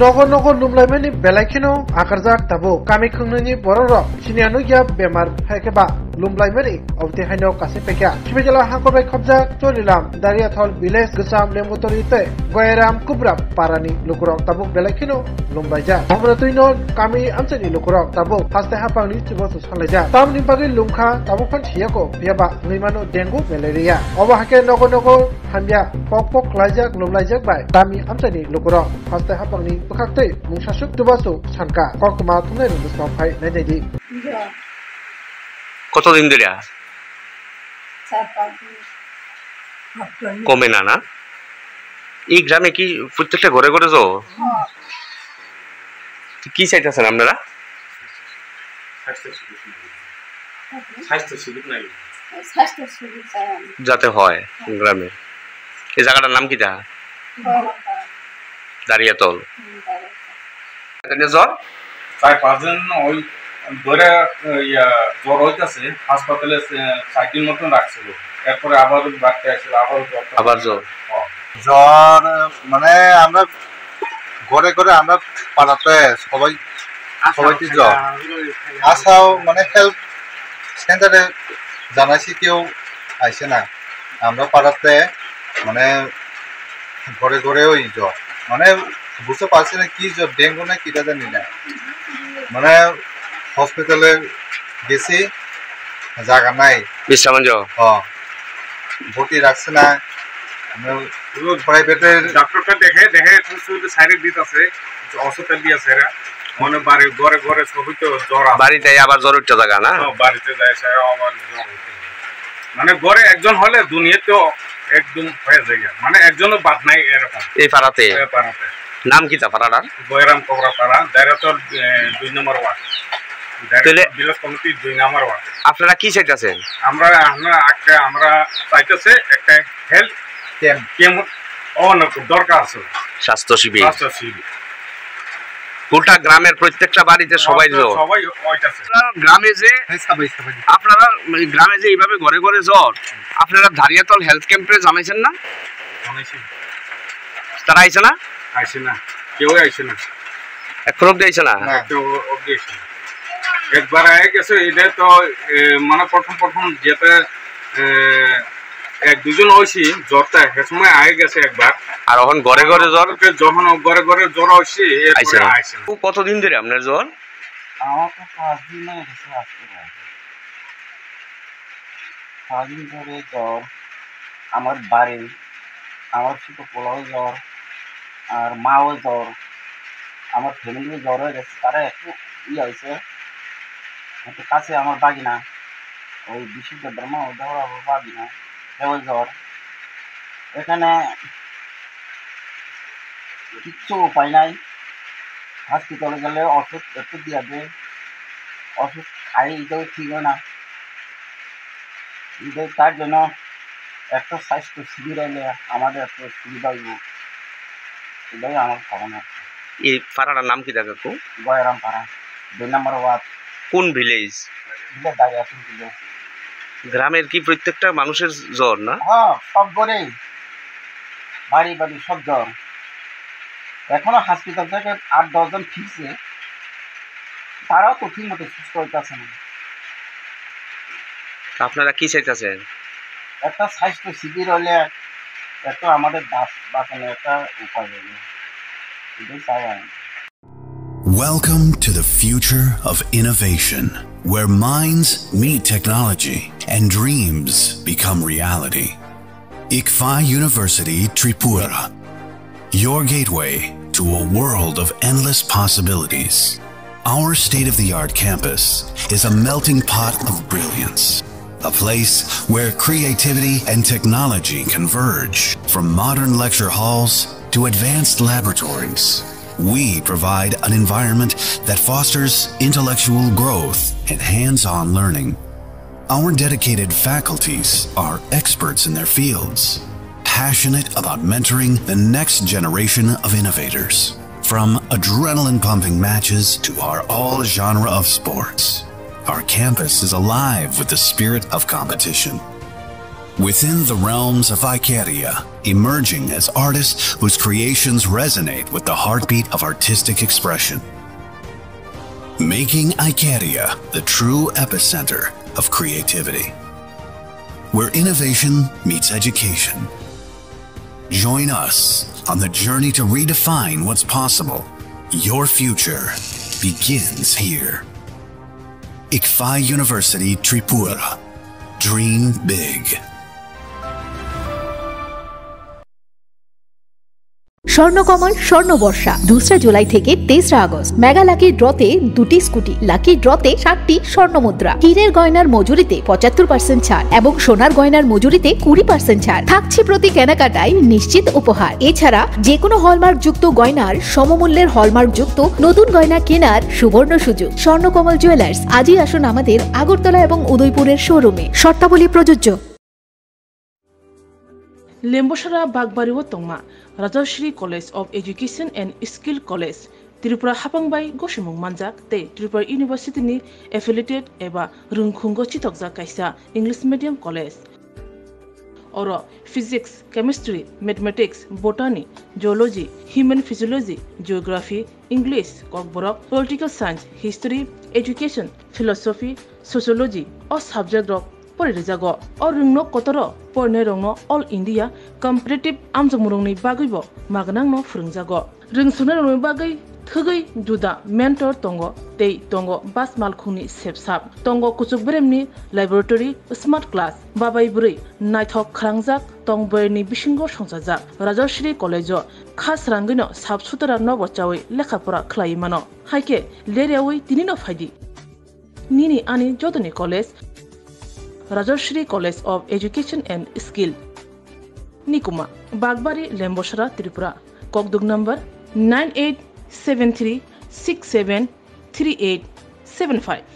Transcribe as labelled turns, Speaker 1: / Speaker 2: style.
Speaker 1: Nogo nogo lumlaimani belaikino akarjak tabo kami khungnani borok sinianu ya bemar haikeba lumlaimani obte haino kase pekya sibejala hakobai khobjak cholilam Dariathol village gesam lemotorite goiram kubra parani lukurok tabo belaikino lumbaija homratuino kami amchani lukurok tabo haste hapangni chibosu salaija tamni bagi lumkha tabo phan thiyako biaba ngimano dengu malaria oba hake nogo nogo hamya pok laijak lumlaijak bai kami amchani lukurok haste hapangni bukhakte mungsasuk tubasu sanka kokuma thumnai rundusno phai naidai
Speaker 2: কতদিন ধরে কমে না না এই গ্রামে কি প্রত্যেকটা ঘরে ঘরে যাও কি চাইতেছেন আপনারা যাতে হয় গ্রামে এই জায়গাটার নাম কি তা দাঁড়িয়াতল জ্বর
Speaker 3: 4-5 দিন ওই ধরে জ্বর হইতেছে হাসপাতালে 7 দিন মতন রাখছিল এরপরে আবার বাড়তে আসছিল
Speaker 2: আবার জ্বর
Speaker 4: মানে আমরা ঘরে ঘরে আমরা পাড়াতে সবাই জ্বর আসাও মানে হেলথ সেন্টারে জানাইছি কেউ আইসে না আমরা পাড়াতে মানে ঘরে ঘরে ওই জ্বর মানে বুঝতে পারছি না কি জ্বর ডেঙ্গু না কিটা জানি না মানে হসপিটালে গেছি জায়গা নাই
Speaker 2: বিশ্রামঞ্জ
Speaker 4: ভর্তি রাখছে না প্রাইভেটের
Speaker 3: ডাক্তারটা দেখে শুধু সাইডে দিতেছে হসপিটাল দিয়েছে এরা মানে বাড়ি ঘরে ঘরে সবই তো জ্বর
Speaker 2: বাড়িতে আবার জ্বর উঠতে জায়গা না
Speaker 3: বাড়িতে যায় আবার জ্বর মানে ঘরে একজন হলে দুনিয়া তো একদম হয়ে যায় মানে একজনও বাদ নাই এরকম
Speaker 2: এই পাড়াতে নাম কি তা পাড়াটার
Speaker 3: বয়রাম কবরা পাড়া দায়রাতল 2 নম্বর ওয়ার্ড বিলস কমিটি 2 নম্বর ওয়ার্ড
Speaker 2: আপনারা কি চাইতেছেন
Speaker 3: আমরা চাইতেছে একটা হেলথ ক্যাম্প দরকার আছে স্বাস্থ্য শিবির
Speaker 2: গোটা গ্রামের প্রত্যেকটা বাড়িতে সবাই গ্রামে যে আপনারা গ্রামে যে এইভাবে ঘরে ঘরে জ্বর আপনারা দাঁড়িয়াতল হেলথ ক্যাম্পে জানাইছেন না তারা আইছে না
Speaker 3: কেউ আইছে না
Speaker 2: এখন অব্দি আইছে না
Speaker 3: একবার আগে গেছে এটা তো মানে প্রথম যেতে 1-2 জন হয়েছি জ্বরটা এক সময় আগে গেছে একবার
Speaker 2: আর এখন ঘরে ঘরে জ্বর
Speaker 3: যখন ঘরে ঘরে জ্বর হয়েছে
Speaker 2: কতদিন ধরে আপনার জ্বর
Speaker 5: আমার তো 5 দিন গেছে আজকে 5 দিন ধরে জ্বর আমার বাড়ি আমার ছোট পোলাও জ্বর আর মাও জ্বর আমার ফ্যামিলি জ্বর হয়ে গেছে তারা একটু হয়েছে একটু কাছে আমার বাগিনা ওই বিশুদ্ধ ধর্ম ওদের আমার বাগিনা সেও জ্বর এখানে কিচ্ছু উপায় নাই হসপিটালে গেলে ওষুধ একটু দিয়ে দেয় ওষুধ খাই এটাও ঠিক হয় না তার জন্য একটা স্বাস্থ্য শিবির এলে আমাদের একটু সুবিধা হইব এটাই আমার ভাবনা
Speaker 2: এই পাড়াটার নাম কি দেখা
Speaker 5: গয়রাম পাড়া 2 নম্বর ওয়ার্ড
Speaker 2: কোন ভিলেজ
Speaker 5: দাঁড়িয়াতল ভিলেজ
Speaker 2: গ্রামের কি প্রত্যেকটা মানুষের জ্বর না
Speaker 5: সব ঘরেই বাড়ি বাড়ি সব জ্বর এখনো হসপিটাল থেকে 8-10 জন ফিরছে তারাও তো ঠিক মতো সুস্থ হইতেছে না
Speaker 2: আপনারা কি চাইতেছেন
Speaker 5: একটা স্বাস্থ্য শিবির হলে একটা আমাদের বাঁচানোর একটা উপায় হইবে এটাই চাই আমি
Speaker 6: Welcome to the future of innovation, where minds meet technology and dreams become reality. ICFA University Tripura, your gateway to a world of endless possibilities. Our state-of-the-art campus is a melting pot of brilliance, a place where creativity and technology converge. From modern lecture halls to advanced laboratories, we provide an environment that fosters intellectual growth and hands-on learning. Our dedicated faculties are experts in their fields, passionate about mentoring the next generation of innovators. From adrenaline-pumping matches to our all genre of sports, our campus is alive with the spirit of competition. Within the realms of Ikeria, emerging as artists whose creations resonate with the heartbeat of artistic expression. Making Ikeria the true epicenter of creativity, where innovation meets education. Join us on the journey to redefine what's possible. Your future begins here. ICFAI University Tripura. Dream big.
Speaker 7: Swarnakamal স্বর্ণবর্ষা 2 July থেকে 23 August mega lucky ড্রতে 2টি scooty, lucky ড্রতে 7টি স্বর্ণমুদ্রা, হীরের গয়নার মজুরিতে 75% ছাড় এবং সোনার গয়নার মজুরিতে 20% ছাড় থাকছে প্রতি কেনাকাটায় নিশ্চিত উপহার। এছাড়া যে কোনো হলমার্ক যুক্ত গয়নার সমমূল্যের হলমার্ক যুক্ত নতুন গয়না কেনার সুবর্ণ সুযোগ। স্বর্ণকমল জুয়েলার্স, আজই আসুন আমাদের আগরতলা এবং উদয়পুরের শোরুমে। শর্তাবলী প্রযোজ্য।
Speaker 8: লেম্বসরা বাগবাড়ি ও তংমা Rajashree college of education and skill college Tripura हापांबाई गसुमुं मानजाक ते त्रिपुरा यूनिवर्सिटी एफिलिएटेड एबा रुंखुंगो चितकजा कायसा इंग्लिश मीडियम कलेज और physics chemistry mathematics botany geology human physiology geography English Kokborok political science history education philosophy sociology और सब्जेक्ट रक परिरेजागो और रुंगनो कतर परने रंगनो ऑल इंडिया कम्पिटिटिव आमजमुरंनि बागैबो मागनांनो फोरोंजागो रोंसुनो रंगनि बागै थगै जुदा मेंटर तंगो तै तंगो बास मालखुंनि सेबसाब तंगो कुचुक ब्रेमनि लैबोरेटरी स्मार्ट क्लास बाबाय बुरै नायथक खालांजाक तंबरनि बिसिंगो संजाजाक राजश्री कलेजो खास रांगैनो साबसुतरा नबचावै लेखाफोरा खलायमानो हायके लेरेवै तिनिनो फायदि निनि आनि जदनि college Rajashree college of education and skill निकुमा बागबारी लेम्बसरा त्रिपुरा ककदुग नंबर 9873673875